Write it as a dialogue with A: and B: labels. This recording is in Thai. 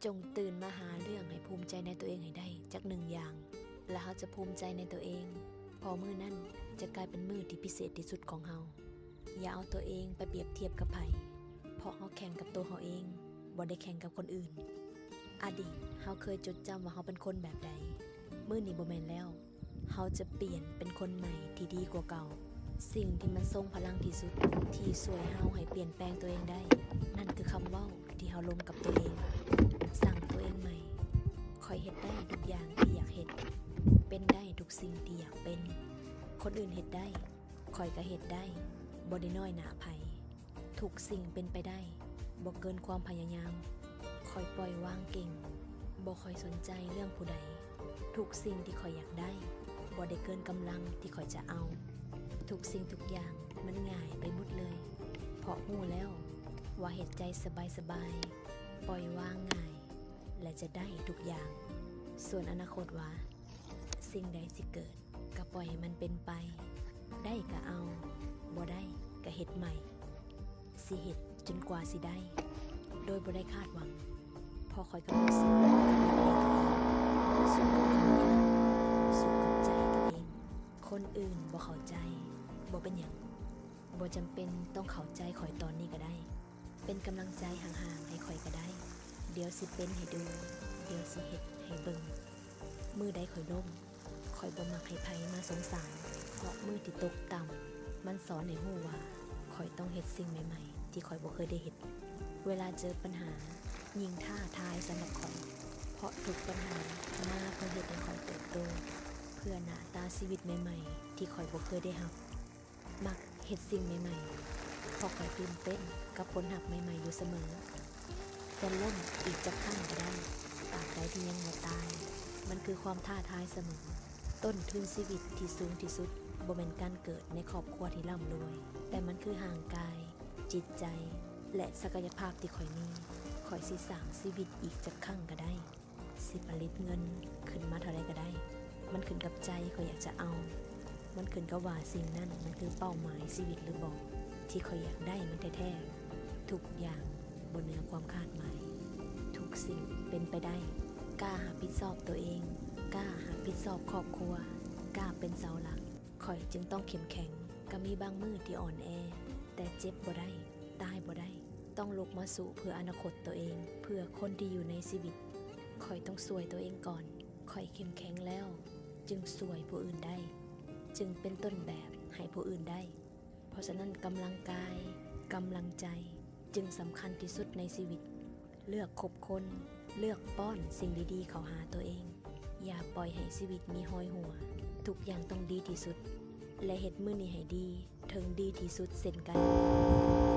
A: จงตื่นมาหาเรื่องให้ภูมิใจในตัวเองให้ได้จักหนึ่งอย่างและเราจะภูมิใจในตัวเองพอมื้อนั้นจะกลายเป็นมื้อที่พิเศษที่สุดของเราอย่าเอาตัวเองไปเปรียบเทียบกับไผเพราะเราแข่งกับตัวเราเองบ่ได้แข่งกับคนอื่นอดีตเราเคยจดจำว่าเราเป็นคนแบบใดมื้อนี้บ่แม่นแล้วเราจะเปลี่ยนเป็นคนใหม่ที่ดีกว่าเก่าสิ่งที่มันทรงพลังที่สุดที่ช่วยเราให้เปลี่ยนแปลงตัวเองได้นั่นคือคำเว้าที่เราลงกับตัวเองสั่งตัวเองใหม่ค่อยเฮ็ดได้ทุกอย่างที่อยากเฮ็ดเป็นได้ทุกสิ่งที่อยากเป็นคนอื่นเฮ็ดได้ค่อยก็เฮ็ดได้บ่ได้น้อยหน้าไผทุกสิ่งเป็นไปได้บ่เกินความพยายามค่อยปล่อยวางเก่งบ่ค่อยสนใจเรื่องผู้ใดทุกสิ่งที่ค่อยอยากได้บ่ได้เกินกำลังที่ค่อยจะเอาทุกสิ่งทุกอย่างมันง่ายไปหมดเลยเพราะรู้แล้วว่าเฮ็ดใจสบายๆปล่อยวางง่ายและจะได้ทุกอย่างส่วนอนาคตว่าสิ่งใดสิเกิดก็ปล่อยให้มันเป็นไปได้ก็เอาบ่ได้ก็เฮ็ดใหม่สิเฮ็ดจนกว่าสิได้โดยบ่ได้คาดหวังพอคอยกำลังสุขสุขกับใจตัวเองคนอื่นบ่เข้าใจบ่เป็นหยังบ่จำเป็นต้องเข้าใจคอยตอนนี้ก็ได้เป็นกำลังใจห่างๆให้คอยก็ได้เดี๋ยวสิเป็นให้ดูเดี๋ยวสิเฮ็ดให้เบิ่งมือใดคอยล้มคอยบ่มักให้ไผมาสงสารเพราะมือที่ตกต่ำมันสอนให้รู้ว่าคอยต้องเฮ็ดสิ่งใหม่ๆที่คอยบ่เคยได้เฮ็ดเวลาเจอปัญหายิ่งท้าทายสำหรับคอยเพราะทุกปัญหามาเพื่อเฮ็ดให้คอยเติบโตเพื่อหน้าตาชีวิตใหม่ๆที่คอยบ่เคยได้รับมักเฮ็ดสิ่งใหม่ๆเพราะคอยตื่นเต้นกับผลลัพธ์ใหม่ๆอยู่เสมอจะล้มอีกจักครั้งก็ได้ตราบใดที่ยังบ่ตายมันคือความท้าทายเสมอต้นทุนชีวิตที่สูงที่สุดบ่แม่นการเกิดในครอบครัวที่ร่ำรวยแต่มันคือห่างกายจิตใจและศักยภาพที่ข่อยมีข่อยสิสร้างชีวิตอีกจักครั้งก็ได้สิผลิตเงินขึ้นมาเท่าไรก็ได้มันขึ้นกับใจข่อยอยากจะเอามันขึ้นกับว่าสิ่งนั้นมันคือเป้าหมายชีวิตหรือบ่ที่ข่อยอยากได้มันแท้ๆทุกอย่างบนเหนือความคาดหมายทุกสิ่งเป็นไปได้กล้ารับผิดชอบตัวเองกล้ารับผิดชอบครอบครัวกล้าเป็นเสาหลักข่อยจึงต้องเข้มแข็งก็มีบางมื้อที่อ่อนแอแต่เจ็บบ่ได้ตายบ่ได้ต้องลุกมาสู้เพื่ออนาคตตัวเองเพื่อคนที่อยู่ในชีวิตข่อยต้องช่วยตัวเองก่อนข่อยเข้มแข็งแล้วจึงช่วยผู้อื่นได้จึงเป็นต้นแบบให้ผู้อื่นได้เพราะฉะนั้นกำลังกายกำลังใจจึงสำคัญที่สุดในชีวิตเลือกคบคนเลือกป้อนสิ่งดีๆเข้าหาตัวเองอย่าปล่อยให้ชีวิตมีห้อยหัวทุกอย่างต้องดีที่สุดและเฮ็ดมื้อนี้ให้ดีถึงดีที่สุดเช่นกัน